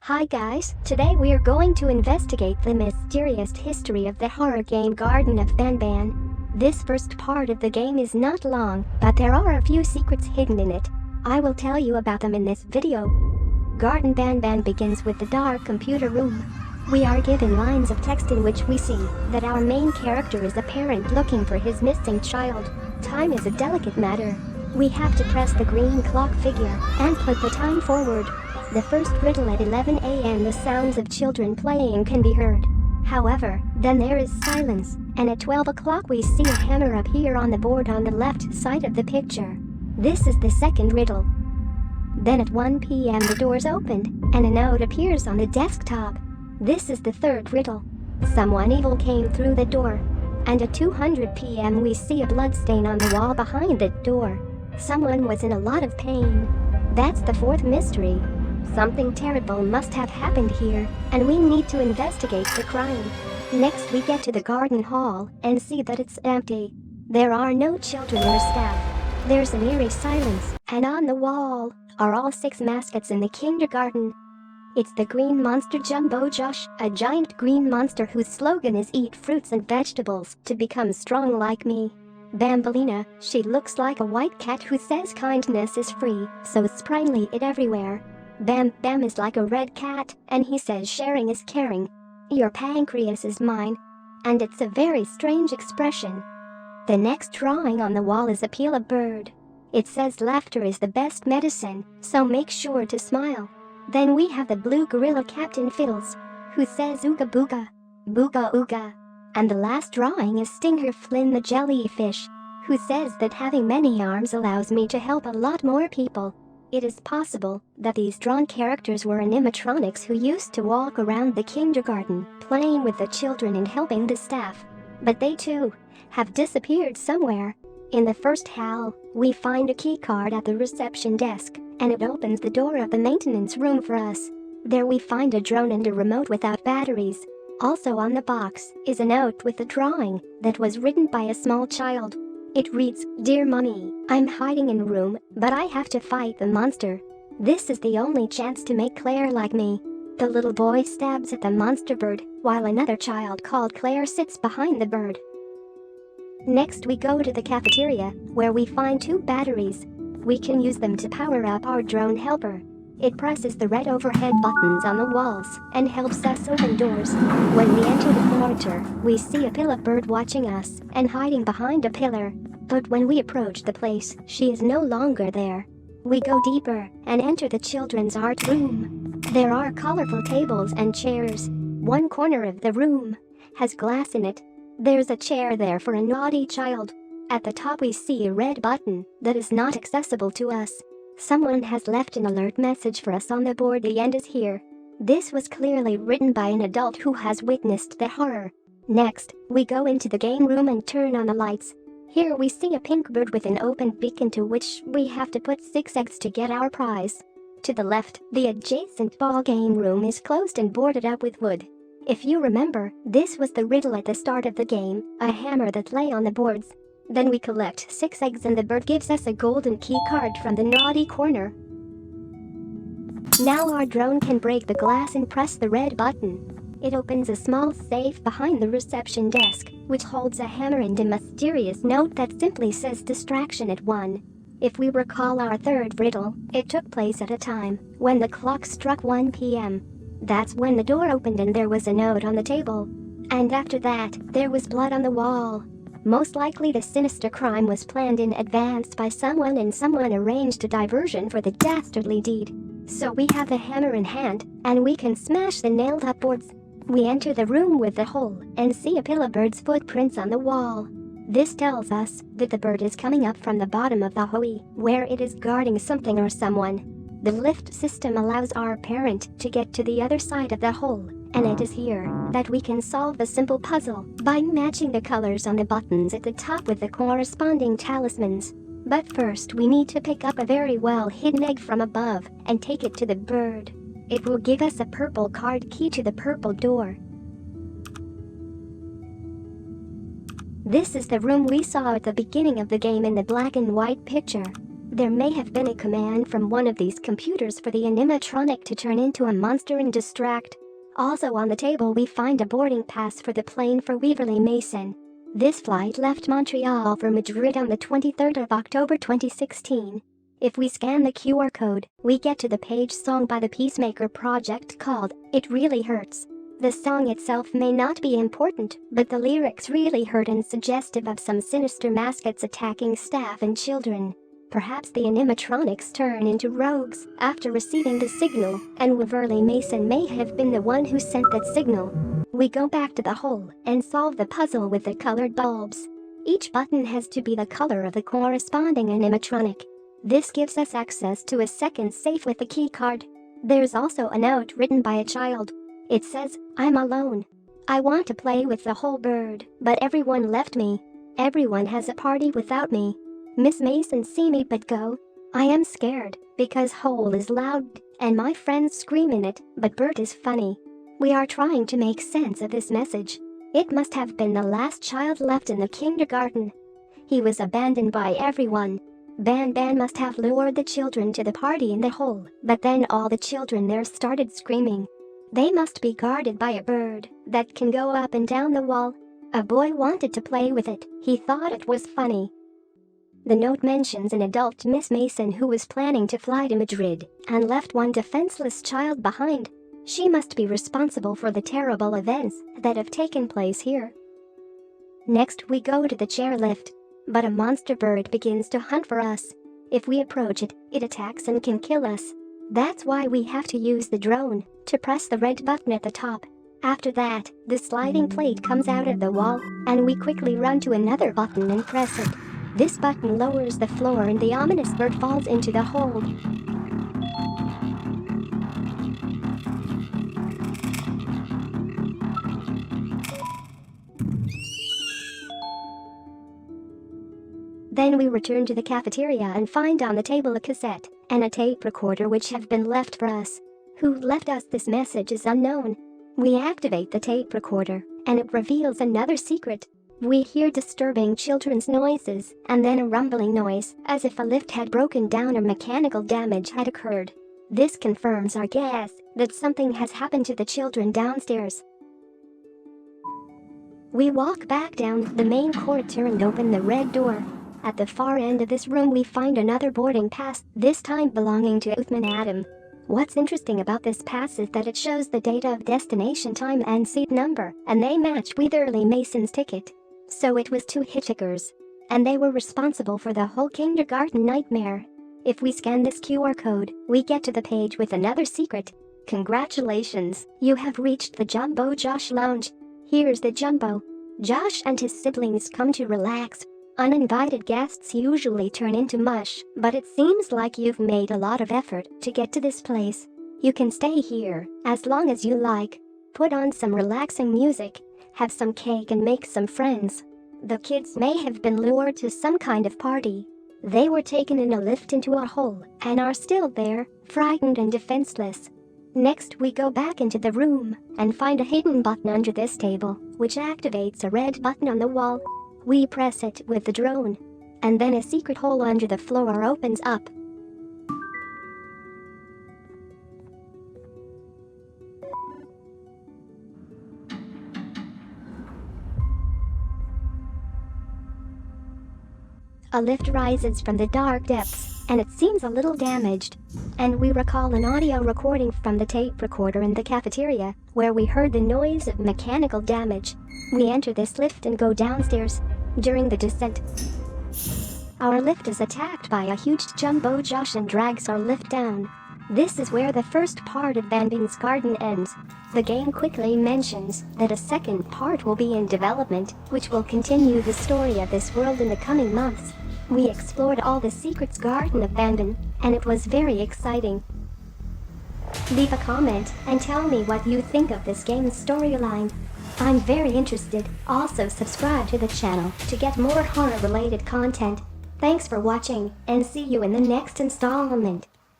Hi guys, today we are going to investigate the mysterious history of the horror game Garten of Banban. This first part of the game is not long, but there are a few secrets hidden in it. I will tell you about them in this video. Garten Banban begins with the dark computer room. We are given lines of text in which we see that our main character is a parent looking for his missing child. Time is a delicate matter. We have to press the green clock figure and put the time forward. The first riddle at 11 a.m. the sounds of children playing can be heard. However, then there is silence, and at 12 o'clock we see a hammer appear on the board on the left side of the picture. This is the second riddle. Then at 1 p.m. the doors opened, and a note appears on the desktop. This is the third riddle. Someone evil came through the door. And at 200 p.m. we see a bloodstain on the wall behind the door. Someone was in a lot of pain. That's the fourth mystery. Something terrible must have happened here, and we need to investigate the crime. Next we get to the garden hall and see that it's empty. There are no children or staff. There's an eerie silence, and on the wall are all 6 mascots in the kindergarten. It's the Green Monster Jumbo Josh, a giant green monster whose slogan is "Eat fruits and vegetables to become strong like me." Bambalina, she looks like a white cat who says kindness is free, so sprightly it everywhere. Bam Bam is like a red cat, and he says sharing is caring. Your pancreas is mine. And it's a very strange expression. The next drawing on the wall is a peel a bird. It says laughter is the best medicine, so make sure to smile. Then we have the blue gorilla Captain Fiddles, who says ooga booga, booga ooga. And the last drawing is Stinger Flynn the jellyfish, who says that having many arms allows me to help a lot more people. It is possible that these drawn characters were animatronics who used to walk around the kindergarten, playing with the children and helping the staff. But they too have disappeared somewhere. In the first hall, we find a key card at the reception desk, and it opens the door of the maintenance room for us. There we find a drone and a remote without batteries. Also on the box is a note with a drawing that was written by a small child. It reads, "Dear Mommy, I'm hiding in a room, but I have to fight the monster. This is the only chance to make Claire like me." The little boy stabs at the monster bird, while another child called Claire sits behind the bird. Next we go to the cafeteria, where we find 2 batteries. We can use them to power up our drone helper. It presses the red overhead buttons on the walls and helps us open doors. When we enter the corridor, we see a pillar bird watching us and hiding behind a pillar. But when we approach the place, she is no longer there. We go deeper and enter the children's art room. There are colorful tables and chairs. One corner of the room has glass in it. There's a chair there for a naughty child. At the top we see a red button that is not accessible to us. Someone has left an alert message for us on the board. The end is here. This was clearly written by an adult who has witnessed the horror. Next, we go into the game room and turn on the lights. Here we see a pink bird with an open beak into which we have to put 6 eggs to get our prize. To the left, the adjacent ball game room is closed and boarded up with wood. If you remember, this was the riddle at the start of the game, a hammer that lay on the boards. Then we collect 6 eggs and the bird gives us a golden key card from the naughty corner. Now our drone can break the glass and press the red button. It opens a small safe behind the reception desk, which holds a hammer and a mysterious note that simply says distraction at 1. If we recall our third riddle, it took place at a time when the clock struck 1 p.m. That's when the door opened and there was a note on the table. And after that, there was blood on the wall. Most likely the sinister crime was planned in advance by someone, and someone arranged a diversion for the dastardly deed. So we have the hammer in hand, and we can smash the nailed up boards. We enter the room with the hole and see a pillow bird's footprints on the wall. This tells us that the bird is coming up from the bottom of the hole, where it is guarding something or someone. The lift system allows our parent to get to the other side of the hole, and it is here that we can solve the simple puzzle by matching the colors on the buttons at the top with the corresponding talismans. But first we need to pick up a very well hidden egg from above and take it to the bird. It will give us a purple card key to the purple door. This is the room we saw at the beginning of the game in the black and white picture. There may have been a command from one of these computers for the animatronic to turn into a monster and distract. Also on the table we find a boarding pass for the plane for Waverly Mason. This flight left Montreal for Madrid on the 23rd of October 2016. If we scan the QR code, we get to the page song by the Peacemaker Project called "It Really Hurts." The song itself may not be important, but the lyrics really hurt and suggestive of some sinister mascots attacking staff and children. Perhaps the animatronics turn into rogues after receiving the signal, and Waverly Mason may have been the one who sent that signal. We go back to the hole and solve the puzzle with the colored bulbs. Each button has to be the color of the corresponding animatronic. This gives us access to a second safe with the key card. There's also a note written by a child. It says, "I'm alone. I want to play with the whole bird, but everyone left me. Everyone has a party without me. Miss Mason see me but go. I am scared because hole is loud and my friends scream in it, but bird is funny." We are trying to make sense of this message. It must have been the last child left in the kindergarten. He was abandoned by everyone. Banban must have lured the children to the party in the hole, but then all the children there started screaming. They must be guarded by a bird that can go up and down the wall. A boy wanted to play with it. He thought it was funny. The note mentions an adult Miss Mason who was planning to fly to Madrid and left one defenseless child behind. She must be responsible for the terrible events that have taken place here. Next we go to the chairlift, but a monster bird begins to hunt for us. If we approach it, it attacks and can kill us. That's why we have to use the drone to press the red button at the top. After that, the sliding plate comes out of the wall, and we quickly run to another button and press it. This button lowers the floor and the ominous bird falls into the hole. Then we return to the cafeteria and find on the table a cassette and a tape recorder which have been left for us. Who left us this message is unknown. We activate the tape recorder, and it reveals another secret. We hear disturbing children's noises, and then a rumbling noise, as if a lift had broken down or mechanical damage had occurred. This confirms our guess that something has happened to the children downstairs. We walk back down the main corridor and open the red door. At the far end of this room we find another boarding pass, this time belonging to Uthman Adam. What's interesting about this pass is that it shows the date of destination time and seat number, and they match Waverly Mason's ticket. So it was two hitchhikers, and they were responsible for the whole kindergarten nightmare. If we scan this QR code, we get to the page with another secret. Congratulations, you have reached the Jumbo Josh Lounge. Here's the Jumbo. Josh and his siblings come to relax. Uninvited guests usually turn into mush, but it seems like you've made a lot of effort to get to this place. You can stay here as long as you like. Put on some relaxing music, have some cake and make some friends. The kids may have been lured to some kind of party. They were taken in a lift into a hole and are still there, frightened and defenseless. Next we go back into the room and find a hidden button under this table, which activates a red button on the wall. We press it with the drone, and then a secret hole under the floor opens up. A lift rises from the dark depths, and it seems a little damaged. And we recall an audio recording from the tape recorder in the cafeteria, where we heard the noise of mechanical damage. We enter this lift and go downstairs. During the descent, our lift is attacked by a huge Jumbo Josh and drags our lift down. This is where the first part of Banban's garden ends. The game quickly mentions that a second part will be in development, which will continue the story of this world in the coming months. We explored all the secrets Garten of Banban, and it was very exciting. Leave a comment and tell me what you think of this game's storyline. I'm very interested. Also subscribe to the channel to get more horror-related content. Thanks for watching, and see you in the next installment.